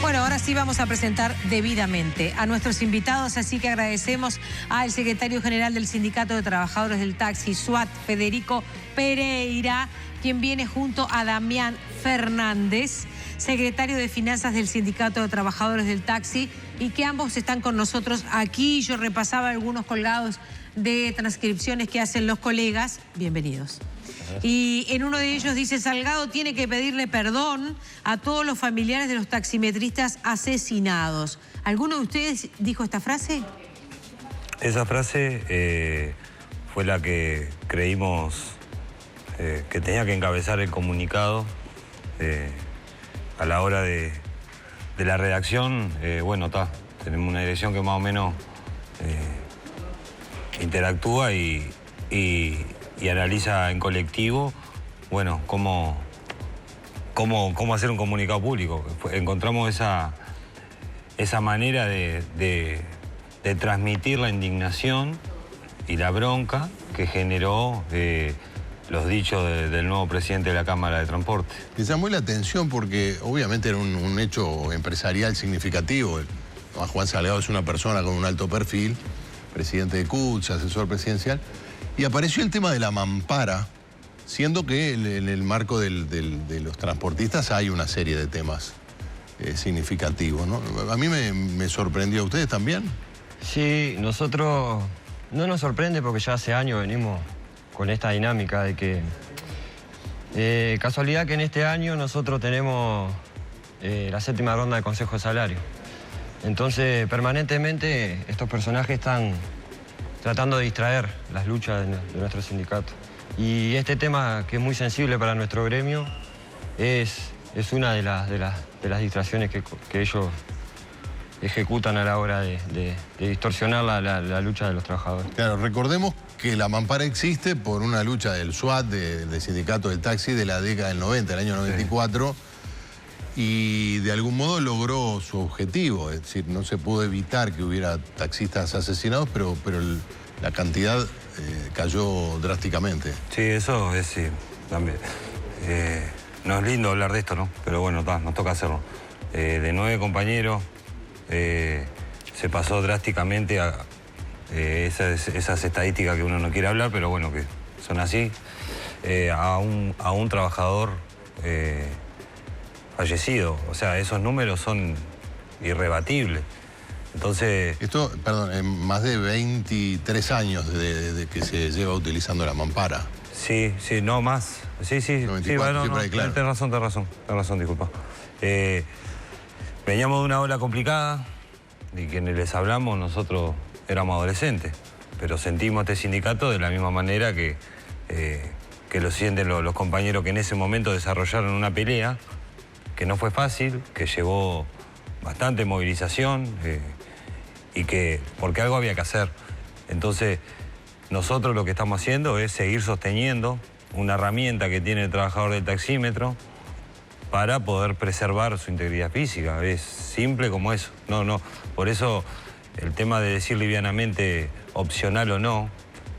Bueno, ahora sí vamos a presentar debidamente a nuestros invitados, así que agradecemos al secretario general del Sindicato de Trabajadores del Taxi, SUAT, Federico Pereira, quien viene junto a Damián Fernández, secretario de Finanzas del Sindicato de Trabajadores del Taxi, y que ambos están con nosotros aquí. Yo repasaba algunos colgados de transcripciones que hacen los colegas. Bienvenidos. Y en uno de ellos dice: Salgado tiene que pedirle perdón a todos los familiares de los taximetristas asesinados. ¿Alguno de ustedes dijo esta frase? Esa frase fue la que creímos que tenía que encabezar el comunicado a la hora de la redacción. Bueno, tenemos una dirección que más o menos interactúa y analiza en colectivo, bueno, cómo hacer un comunicado público. Encontramos esa manera de transmitir la indignación y la bronca que generó los dichos del nuevo presidente de la Cámara de Transporte. Me llamó la atención porque obviamente era un hecho empresarial significativo. Juan Salgado es una persona con un alto perfil, presidente de CUTS, asesor presidencial. Y apareció el tema de la mampara, siendo que en el marco de los transportistas hay una serie de temas significativos, ¿no? A mí me sorprendió. ¿A ustedes también? Sí, nosotros no nos sorprende porque ya hace años venimos con esta dinámica de que... casualidad que en este año nosotros tenemos la 7ª ronda de Consejo de Salario. Entonces, permanentemente estos personajes están tratando de distraer las luchas de nuestro sindicato. Y este tema, que es muy sensible para nuestro gremio, es una de las distracciones que ellos ejecutan a la hora de distorsionar la lucha de los trabajadores. Claro, recordemos que la mampara existe por una lucha del SUAT, del sindicato del taxi, de la década del 90, el año 94, y de algún modo logró su objetivo. Es decir, no se pudo evitar que hubiera taxistas asesinados, pero la cantidad cayó drásticamente. Sí, eso es sí, también. No es lindo hablar de esto, ¿no? Pero bueno, nos toca hacerlo. De 9 compañeros se pasó drásticamente a esas estadísticas que uno no quiere hablar, pero bueno, que son así, a un trabajador fallecido. O sea, esos números son irrebatibles. Entonces... Esto, perdón, más de 23 años de que se lleva utilizando la mampara. Sí, no más. Sí, 94, bueno, sí, claro. Tenés razón, disculpa. Veníamos de una ola complicada, y quienes les hablamos, nosotros éramos adolescentes, pero sentimos este sindicato de la misma manera que lo sienten los compañeros que en ese momento desarrollaron una pelea que no fue fácil, que llevó bastante movilización, y que porque algo había que hacer. Entonces, nosotros lo que estamos haciendo es seguir sosteniendo una herramienta que tiene el trabajador del taxímetro para poder preservar su integridad física. Es simple como eso. No. Por eso el tema de decir livianamente opcional o no,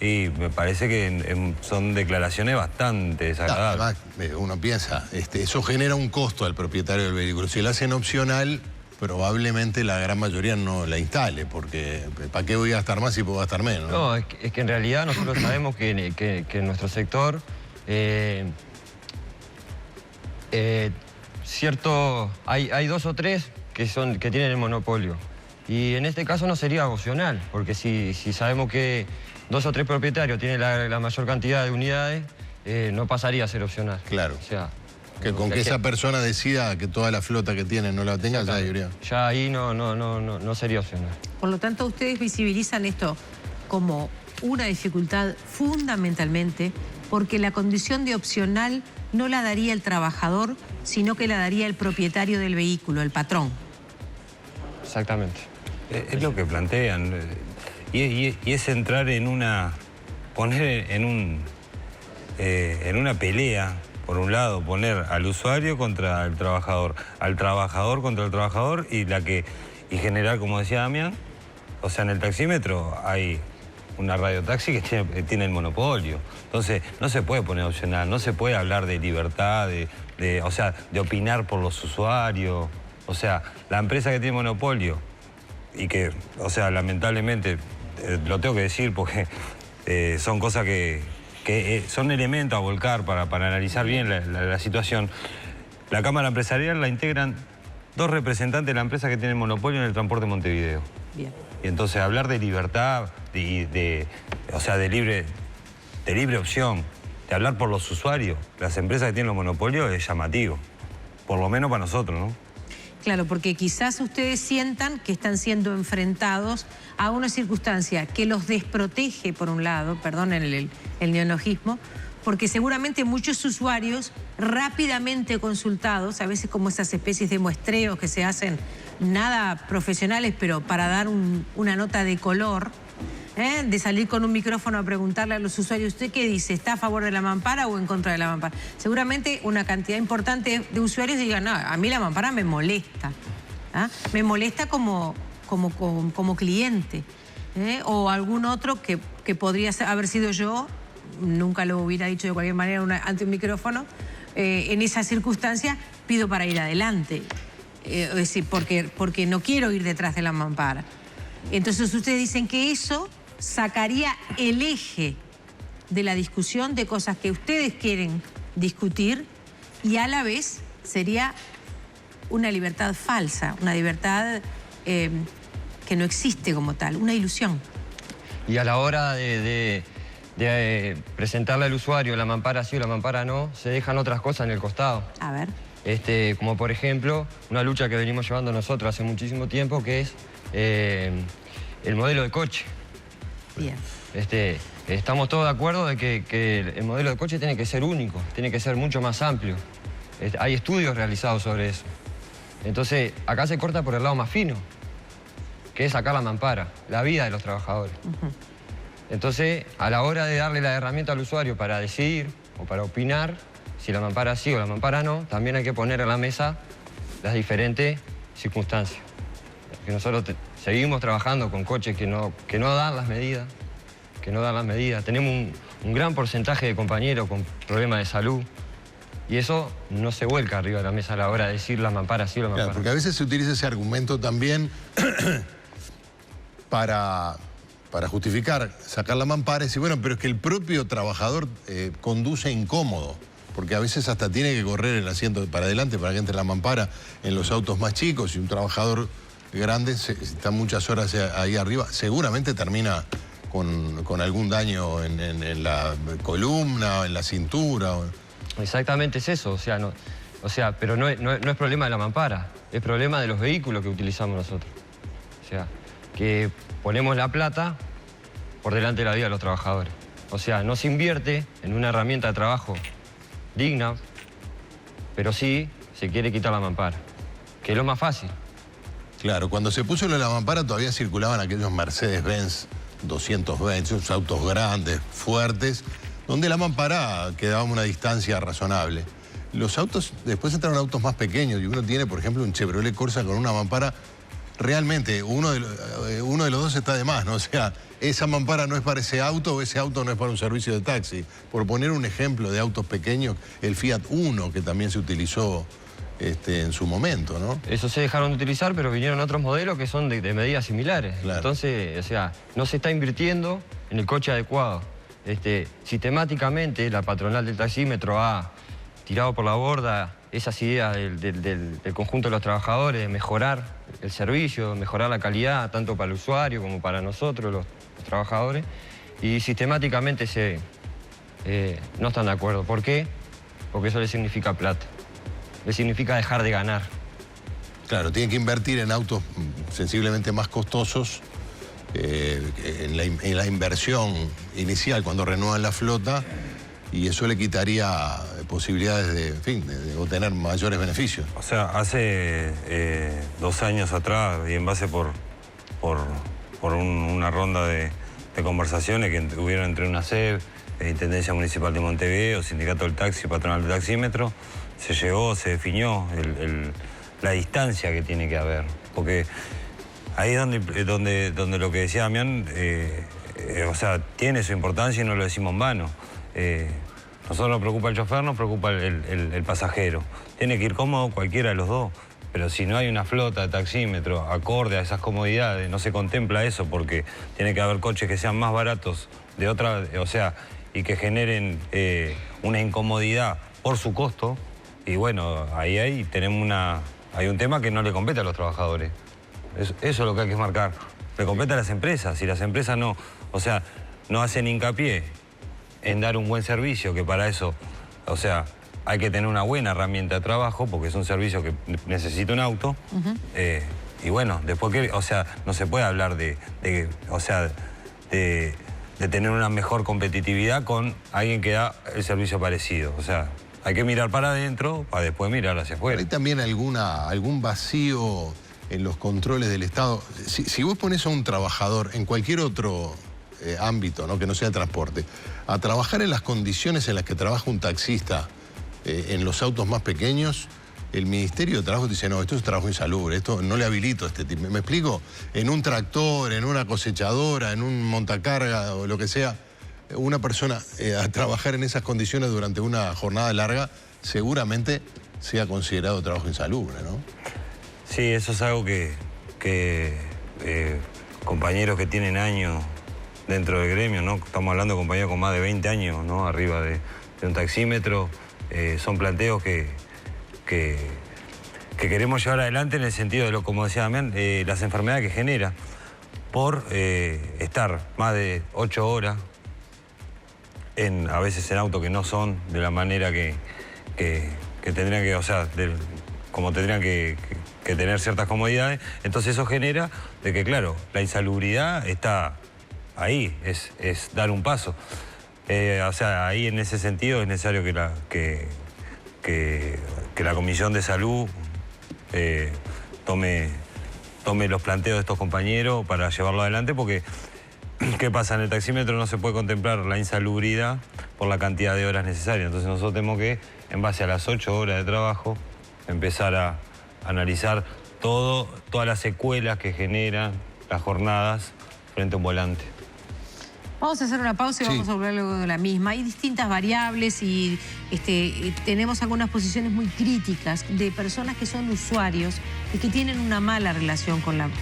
y me parece que son declaraciones bastante desagradables. Además, uno piensa, eso genera un costo al propietario del vehículo. Si lo hacen opcional, probablemente la gran mayoría no la instale, porque ¿para qué voy a gastar más si puedo gastar menos? No, es que en realidad nosotros sabemos que en nuestro sector hay 2 o 3 que tienen el monopolio. Y en este caso no sería opcional, porque si sabemos que 2 o 3 propietarios tienen la mayor cantidad de unidades, no pasaría a ser opcional. Claro. O sea, que con que esa persona decida que toda la flota que tiene no la tenga, ya debería. Ya ahí no sería opcional. Por lo tanto, ustedes visibilizan esto como una dificultad fundamentalmente porque la condición de opcional no la daría el trabajador, sino que la daría el propietario del vehículo, el patrón. Exactamente. Es lo que plantean. Y es entrar poner en una pelea. Por un lado, poner al usuario contra el trabajador, al trabajador contra el trabajador y generar, como decía Damián, o sea, en el taxímetro hay una radiotaxi que tiene el monopolio. Entonces, no se puede poner opcional, no se puede hablar de libertad, o sea, de opinar por los usuarios. O sea, la empresa que tiene monopolio y que, o sea, lamentablemente, lo tengo que decir porque son cosas que son elementos a volcar para analizar bien la situación. La Cámara Empresarial la integran 2 representantes de la empresa que tiene monopolio en el transporte de Montevideo. Bien. Y entonces hablar de libertad, o sea, de libre opción, de hablar por los usuarios, las empresas que tienen los monopolios es llamativo. Por lo menos para nosotros, ¿no? Claro, porque quizás ustedes sientan que están siendo enfrentados a una circunstancia que los desprotege, por un lado, perdonen el neologismo, porque seguramente muchos usuarios rápidamente consultados, a veces como esas especies de muestreos que se hacen nada profesionales, pero para dar una nota de color, de salir con un micrófono a preguntarle a los usuarios, ¿usted qué dice? ¿Está a favor de la mampara o en contra de la mampara? Seguramente una cantidad importante de usuarios digan, no, a mí la mampara me molesta. Me molesta como cliente. O algún otro que podría haber sido yo, nunca lo hubiera dicho de cualquier manera ante un micrófono, en esa circunstancia pido para ir adelante. Es decir, porque no quiero ir detrás de la mampara. Entonces ustedes dicen que eso sacaría el eje de la discusión de cosas que ustedes quieren discutir y a la vez sería una libertad falsa, una libertad que no existe como tal, una ilusión. Y a la hora de presentarle al usuario la mampara sí o la mampara no, se dejan otras cosas en el costado. A ver. Como por ejemplo, una lucha que venimos llevando nosotros hace muchísimo tiempo, que es el modelo de coche. Bien. Estamos todos de acuerdo de que el modelo de coche tiene que ser único, tiene que ser mucho más amplio. Hay estudios realizados sobre eso. Entonces, acá se corta por el lado más fino, que es sacar la mampara, la vida de los trabajadores. Entonces, a la hora de darle la herramienta al usuario para decidir o para opinar si la mampara sí o la mampara no, también hay que poner en la mesa las diferentes circunstancias. Que nosotros seguimos trabajando con coches que no dan las medidas, Tenemos un gran porcentaje de compañeros con problemas de salud y eso no se vuelca arriba de la mesa a la hora de decir la mampara sí o la mampara. Claro, porque a veces se utiliza ese argumento también para justificar sacar la mampara y decir, bueno, pero es que el propio trabajador conduce incómodo, porque a veces hasta tiene que correr el asiento para adelante para que entre la mampara en los autos más chicos y un trabajador grande está muchas horas ahí arriba, seguramente termina con algún daño en la columna, en la cintura. Exactamente es eso, pero no es problema de la mampara, es problema de los vehículos que utilizamos nosotros. O sea, que ponemos la plata por delante de la vida de los trabajadores. O sea, no se invierte en una herramienta de trabajo digna, pero sí se quiere quitar la mampara, que es lo más fácil. Claro, cuando se puso lo de la mampara todavía circulaban aquellos Mercedes-Benz 220, esos autos grandes, fuertes, donde la mampara quedaba a una distancia razonable. Los autos, después entraron autos más pequeños y uno tiene, por ejemplo, un Chevrolet Corsa con una mampara. Realmente, uno de los dos está de más, ¿no? O sea, esa mampara no es para ese auto o ese auto no es para un servicio de taxi. Por poner un ejemplo de autos pequeños, el Fiat Uno, que también se utilizó en su momento, ¿no? Eso se dejaron de utilizar, pero vinieron otros modelos que son de medidas similares. Claro. Entonces, o sea, no se está invirtiendo en el coche adecuado. Sistemáticamente, la patronal del taxímetro ha tirado por la borda esas ideas del conjunto de los trabajadores, de mejorar el servicio, mejorar la calidad, tanto para el usuario como para nosotros, los trabajadores, y sistemáticamente no están de acuerdo. ¿Por qué? Porque eso les significa plata, les significa dejar de ganar. Claro, tienen que invertir en autos sensiblemente más costosos, en la inversión inicial cuando renuevan la flota, y eso le quitaría posibilidades de obtener mayores beneficios. O sea, hace 2 años atrás, y en base por una ronda de conversaciones que hubieron entre UNACEB, Intendencia Municipal de Montevideo, Sindicato del Taxi, Patronal del Taxímetro, se definió la distancia que tiene que haber. Porque ahí es donde lo que decía Damián, o sea, tiene su importancia y no lo decimos en vano. Nosotros nos preocupa el chofer, nos preocupa el pasajero. Tiene que ir cómodo cualquiera de los dos. Pero si no hay una flota de taxímetros acorde a esas comodidades, no se contempla eso porque tiene que haber coches que sean más baratos de otra, o sea, y que generen una incomodidad por su costo. Y bueno, ahí tenemos hay un tema que no le compete a los trabajadores. Eso es lo que hay que marcar. Le compete a las empresas. Si las empresas no, o sea, no hacen hincapié en dar un buen servicio, que para eso, o sea, hay que tener una buena herramienta de trabajo, porque es un servicio que necesita un auto. Y bueno, después que, o sea, no se puede hablar de tener una mejor competitividad con alguien que da el servicio parecido. O sea, hay que mirar para adentro para después mirar hacia afuera. ¿Hay también algún vacío en los controles del Estado? Si vos pones a un trabajador en cualquier otro ámbito, ¿no?, que no sea el transporte, a trabajar en las condiciones en las que trabaja un taxista en los autos más pequeños, el Ministerio de Trabajo dice, no, esto es trabajo insalubre, esto no le habilito a este tipo. ¿Me explico? En un tractor, en una cosechadora, en un montacarga o lo que sea, una persona a trabajar en esas condiciones durante una jornada larga seguramente sea considerado trabajo insalubre, ¿no? Sí, eso es algo que compañeros que tienen años dentro del gremio, ¿no? Estamos hablando de compañeros con más de 20 años, ¿no?, arriba de un taxímetro. Son planteos que queremos llevar adelante en el sentido de, como decía Damián, las enfermedades que genera por estar más de 8 horas, a veces en autos que no son de la manera que tendrían que, o sea, como tendrían que tener ciertas comodidades. Entonces eso genera de que, claro, la insalubridad está ahí, es dar un paso. O sea, ahí en ese sentido es necesario que la Comisión de Salud tome los planteos de estos compañeros para llevarlo adelante, porque ¿qué pasa? En el taxímetro no se puede contemplar la insalubridad por la cantidad de horas necesarias. Entonces nosotros tenemos que, en base a las 8 horas de trabajo, empezar a analizar todas las secuelas que generan las jornadas frente a un volante. Vamos a hacer una pausa y vamos a volver luego de la misma. Hay distintas variables y tenemos algunas posiciones muy críticas de personas que son usuarios y que tienen una mala relación con la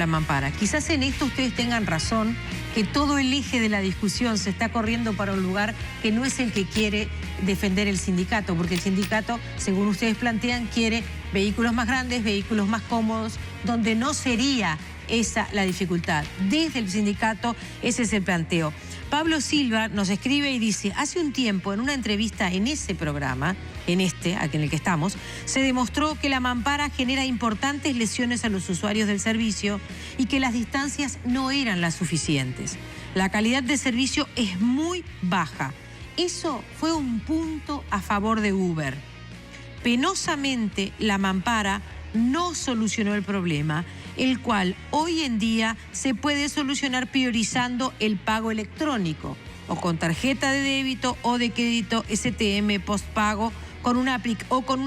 mampara. Quizás en esto ustedes tengan razón, que todo el eje de la discusión se está corriendo para un lugar que no es el que quiere defender el sindicato, porque el sindicato, según ustedes plantean, quiere vehículos más grandes, vehículos más cómodos, donde no sería esa la dificultad. Desde el sindicato ese es el planteo. Pablo Silva nos escribe y dice, hace un tiempo en una entrevista en ese programa, en el que estamos, se demostró que la mampara genera importantes lesiones a los usuarios del servicio y que las distancias no eran las suficientes. La calidad de servicio es muy baja. Eso fue un punto a favor de Uber. Penosamente, la mampara no solucionó el problema, el cual hoy en día se puede solucionar priorizando el pago electrónico o con tarjeta de débito o de crédito STM postpago con una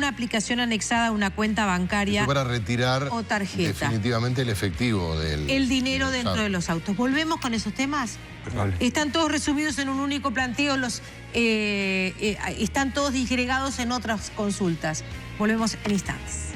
aplicación anexada a una cuenta bancaria. Eso para retirar o tarjeta. Definitivamente el efectivo el dinero dentro de los autos. ¿Volvemos con esos temas? Vale. Están todos resumidos en un único planteo, están todos disgregados en otras consultas. Volvemos en instantes.